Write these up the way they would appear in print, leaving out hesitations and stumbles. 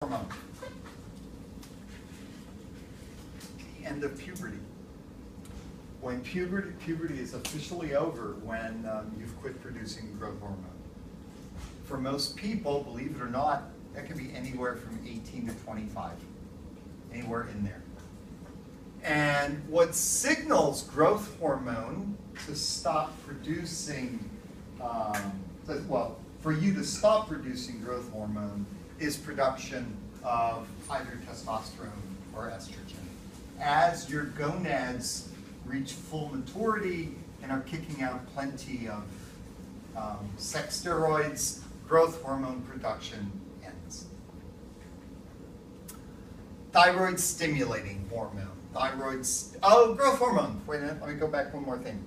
hormone. The end of puberty. When puberty is officially over, when you've quit producing growth hormone. For most people, believe it or not, that can be anywhere from 18 to 25, anywhere in there. And what signals growth hormone to stop producing, for you to stop producing growth hormone is production of either testosterone or estrogen. As your gonads reach full maturity and are kicking out plenty of sex steroids, growth hormone production ends. Thyroid stimulating hormone. Growth hormone. Wait a minute, let me go back one more thing.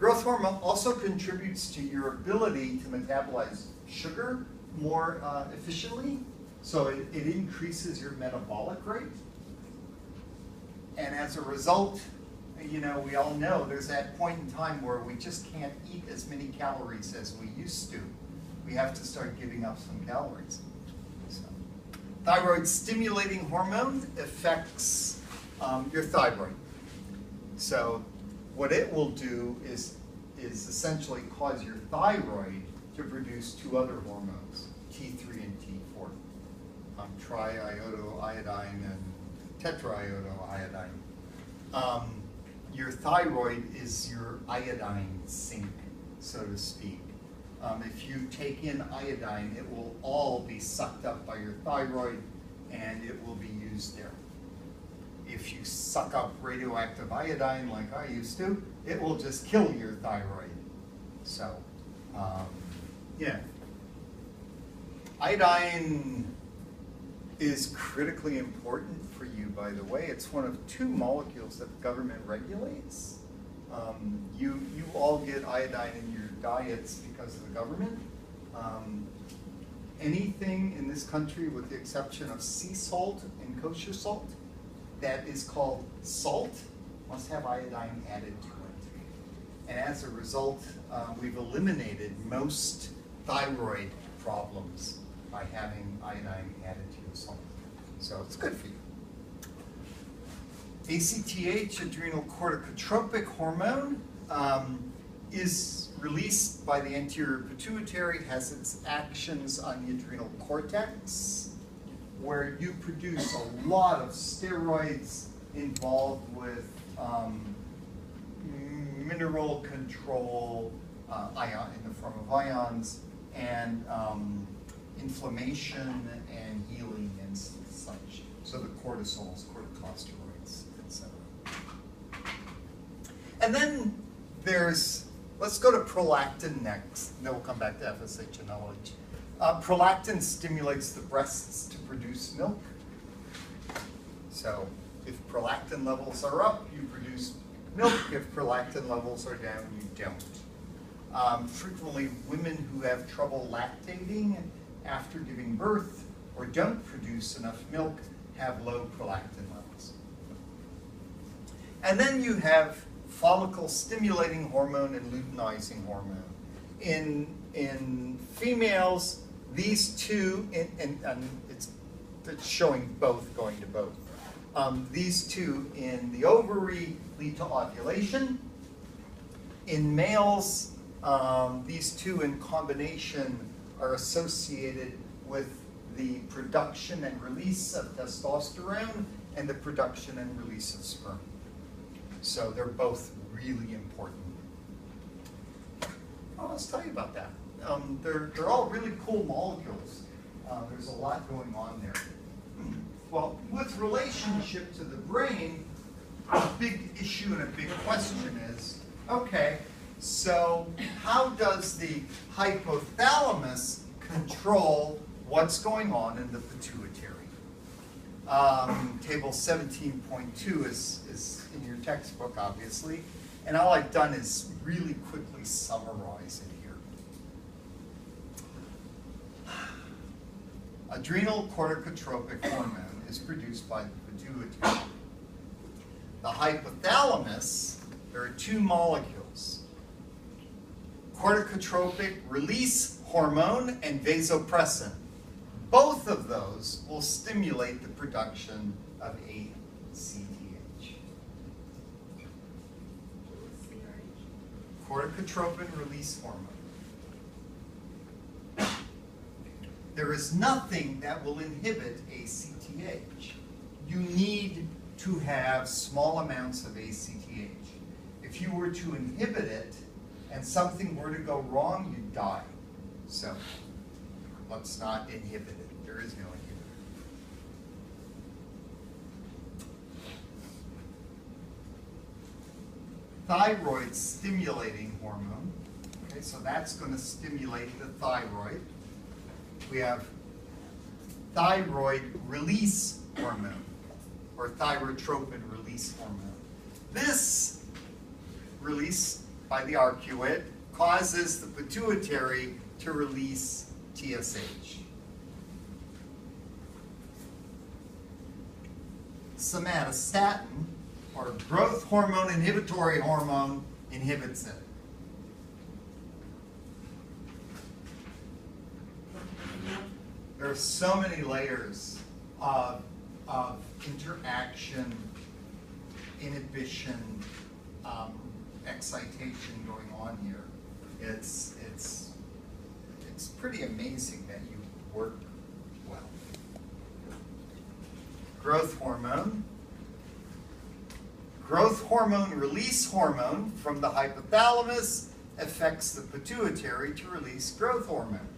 Growth hormone also contributes to your ability to metabolize sugar more efficiently, so it increases your metabolic rate. And as a result, we all know there's that point in time where we just can't eat as many calories as we used to. We have to start giving up some calories. So, thyroid stimulating hormone affects your thyroid. So what it will do is essentially cause your thyroid to produce two other hormones, T3 and T4, triiodoiodine and tetraiodоiodine. Your thyroid is your iodine sink, so to speak. If you take in iodine, it will all be sucked up by your thyroid and it will be used there. If you suck up radioactive iodine like I used to, it will just kill your thyroid. So, yeah. Iodine is critically important for you, by the way. It's one of two molecules that the government regulates. You all get iodine in your diets because of the government. Anything in this country, with the exception of sea salt and kosher salt, that is called salt, must have iodine added to it. And as a result, we've eliminated most thyroid problems by having iodine added to your salt. So it's good for you. ACTH, adrenal corticotropic hormone, is released by the anterior pituitary, has its actions on the adrenal cortex, where you produce a lot of steroids involved with mineral control in the form of ions, and inflammation and healing and such. So the cortisols, corticosteroids, etc. And then let's go to prolactin next, and then we'll come back to FSH and LH. Prolactin stimulates the breasts to produce milk. So if prolactin levels are up, you produce milk. If prolactin levels are down, you don't. Frequently, women who have trouble lactating after giving birth or don't produce enough milk have low prolactin levels. And then you have follicle stimulating hormone and luteinizing hormone. In females, these two, and it's showing both, going to both. These two in the ovary lead to ovulation. In males, these two in combination are associated with the production and release of testosterone and the production and release of sperm. So they're both really important. Well, let's tell you about that. They're all really cool molecules. There's a lot going on there. Well, with relationship to the brain, a big issue and a big question is, okay, so how does the hypothalamus control what's going on in the pituitary? Table 17.2 is in your textbook, obviously, and all I've done is really quickly summarize it here. Adrenal corticotropic hormone is produced by the pituitary. The hypothalamus, there are two molecules, corticotropic release hormone and vasopressin. Both of those will stimulate the production of ACTH. Corticotropin release hormone. There is nothing that will inhibit ACTH. You need to have small amounts of ACTH. If you were to inhibit it and something were to go wrong, you'd die. So let's not inhibit it. There is no inhibitor. Thyroid stimulating hormone. Okay, so that's going to stimulate the thyroid. We have thyroid release hormone, or thyrotropin release hormone. This release by the arcuate causes the pituitary to release TSH. Somatostatin, or growth hormone inhibitory hormone, inhibits it. There are so many layers of interaction, inhibition, excitation going on here. It's pretty amazing that you work well. Growth hormone. Growth hormone release hormone from the hypothalamus affects the pituitary to release growth hormone.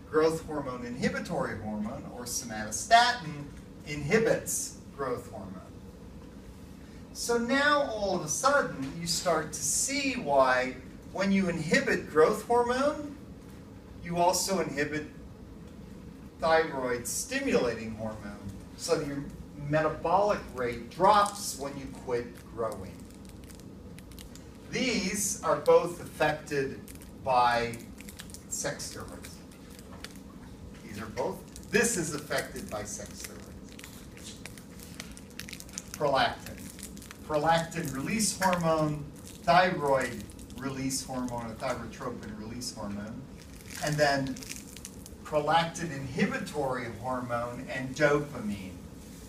Growth hormone inhibitory hormone, or somatostatin, inhibits growth hormone. So now all of a sudden you start to see why when you inhibit growth hormone, you also inhibit thyroid stimulating hormone. So your metabolic rate drops when you quit growing. These are both affected by sex steroids. These are both. This is affected by sex steroids. Prolactin. Prolactin release hormone, thyroid release hormone, or thyrotropin release hormone, and then prolactin inhibitory hormone and dopamine.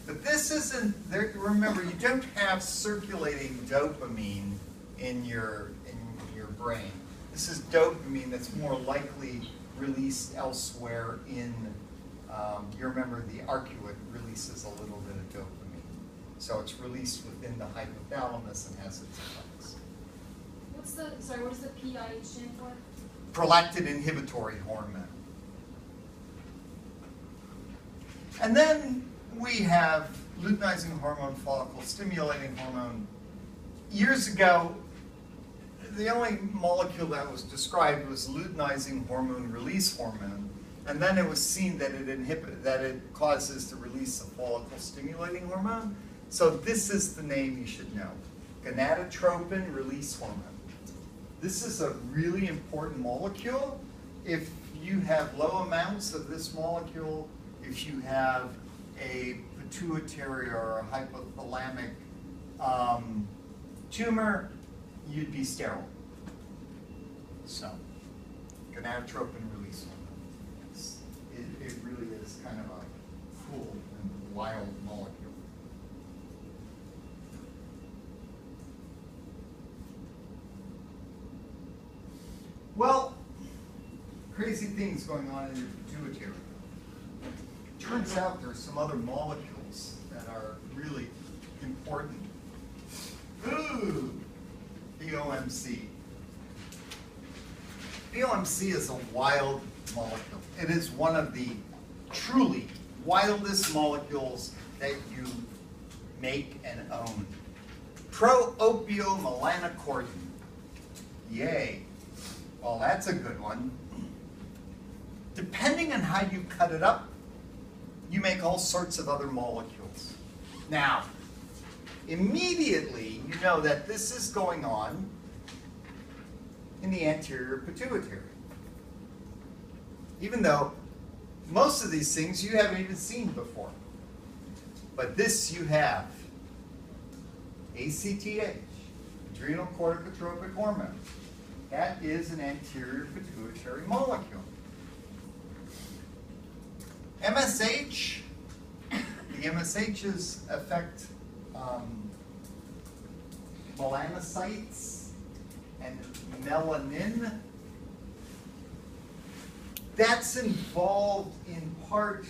But this isn't, remember, you don't have circulating dopamine in your brain. This is dopamine that's more likely released elsewhere in, you remember the arcuate releases a little bit of dopamine. So it's released within the hypothalamus and has its effects. What does the PIH stand for? Prolactin inhibitory hormone. And then we have luteinizing hormone, follicle stimulating hormone. Years ago, the only molecule that was described was luteinizing hormone release hormone, and then it was seen that it causes the release of follicle stimulating hormone. So this is the name you should know: gonadotropin release hormone. This is a really important molecule. If you have low amounts of this molecule, if you have a pituitary or a hypothalamic tumor, you'd be sterile. So, gonadotropin release hormone. It really is kind of a cool and wild molecule. Well, crazy things going on in your pituitary. Turns out there are some other molecules that are really important. Ooh, BOMC. BOMC is a wild molecule. It is one of the truly wildest molecules that you make and own. Pro-opiomelanocortin. Yay. Well, that's a good one. Depending on how you cut it up, you make all sorts of other molecules. Now, immediately you know that this is going on in the anterior pituitary. Even though most of these things you haven't even seen before. But this you have. ACTH, adrenal corticotropic hormone. That is an anterior pituitary molecule. MSH, the MSHs affect melanocytes and melanin. That's involved in part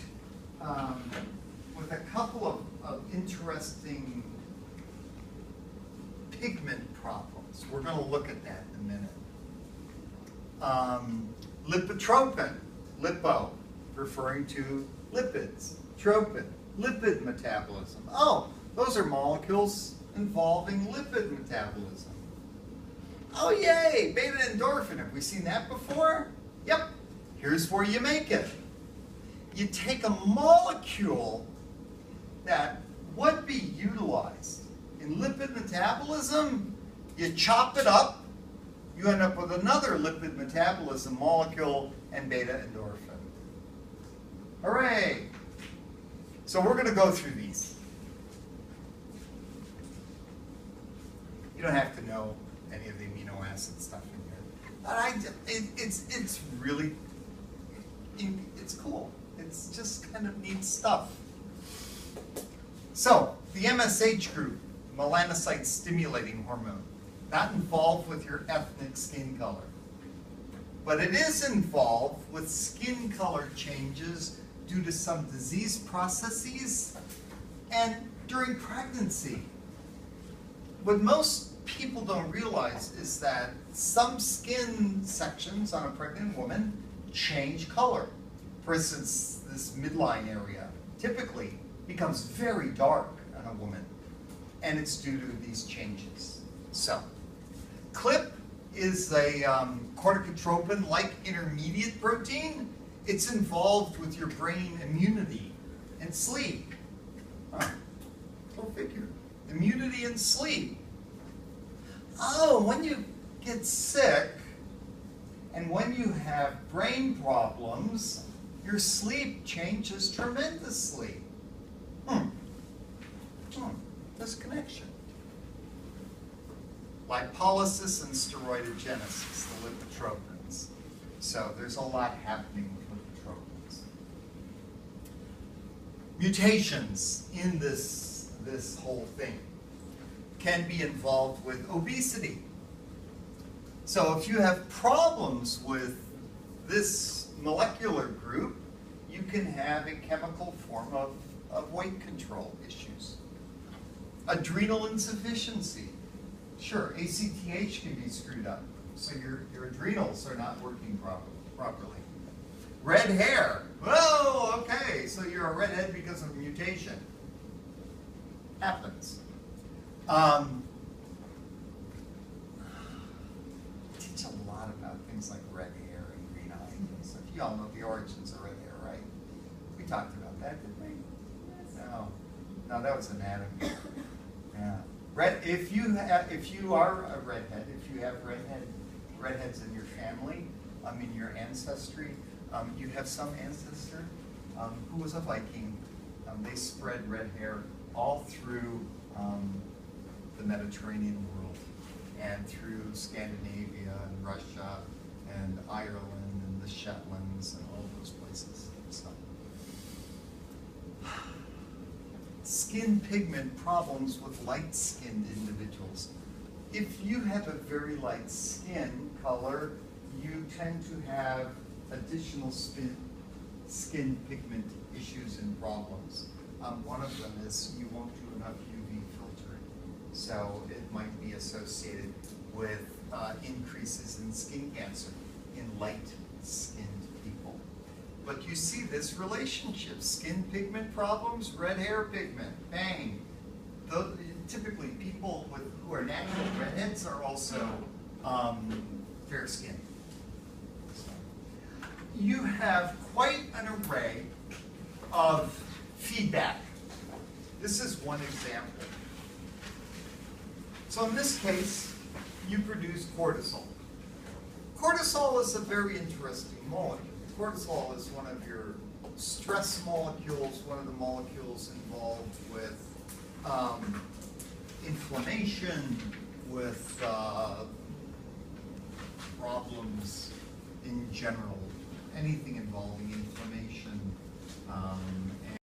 with a couple of interesting pigment problems. We're going to look at that in a minute. Lipotropin, lipo, referring to lipids. Tropin, lipid metabolism. Oh, those are molecules involving lipid metabolism. Oh yay, beta endorphin. Have we seen that before? Yep. Here's where you make it. You take a molecule that would be utilized in lipid metabolism, you chop it up, you end up with another lipid metabolism molecule and beta endorphin. Hooray! So we're going to go through these. You don't have to know any of the amino acid stuff in here. But it's really, it's cool. It's just kind of neat stuff. So, the MSH group, melanocyte stimulating hormone, not involved with your ethnic skin color. But it is involved with skin color changes due to some disease processes and during pregnancy. What most people don't realize is that some skin sections on a pregnant woman change color. For instance, this midline area typically becomes very dark on a woman, and it's due to these changes. So, CLIP is a corticotropin-like intermediate protein. It's involved with your brain immunity and sleep. Huh. Go figure. Immunity and sleep. Oh, when you get sick and when you have brain problems, your sleep changes tremendously. There's a connection. Lipolysis and steroidogenesis, the lipotropins. So there's a lot happening with lipotropins. Mutations in this whole thing can be involved with obesity. So if you have problems with this molecular group, you can have a chemical form of weight control issues. Adrenal insufficiency. Sure, ACTH can be screwed up, so your adrenals are not working properly. Red hair. Whoa, okay, so you're a redhead because of a mutation. Happens. Teach a lot about things like red hair and green eye and stuff. You all know the origins of red hair, right? We talked about that, didn't we? No, that was anatomy. Yeah. If you are a redhead, if you have redheads in your family, in your ancestry, you have some ancestor who was a Viking. They spread red hair all through the Mediterranean world and through Scandinavia and Russia and Ireland and the Shetlands and all those places. So, skin pigment problems with light-skinned individuals. If you have a very light skin color, you tend to have additional skin pigment issues and problems. One of them is you won't do enough UV filtering, so it might be associated with increases in skin cancer in light-skinned people. But you see this relationship, skin pigment problems, red hair pigment, bang. Those, typically people who are natural redheads are also fair-skinned. So, you have quite an array of feedback. This is one example. So in this case, you produce cortisol. Cortisol is a very interesting molecule. Cortisol is one of your stress molecules, one of the molecules involved with inflammation, with problems in general, anything involving inflammation,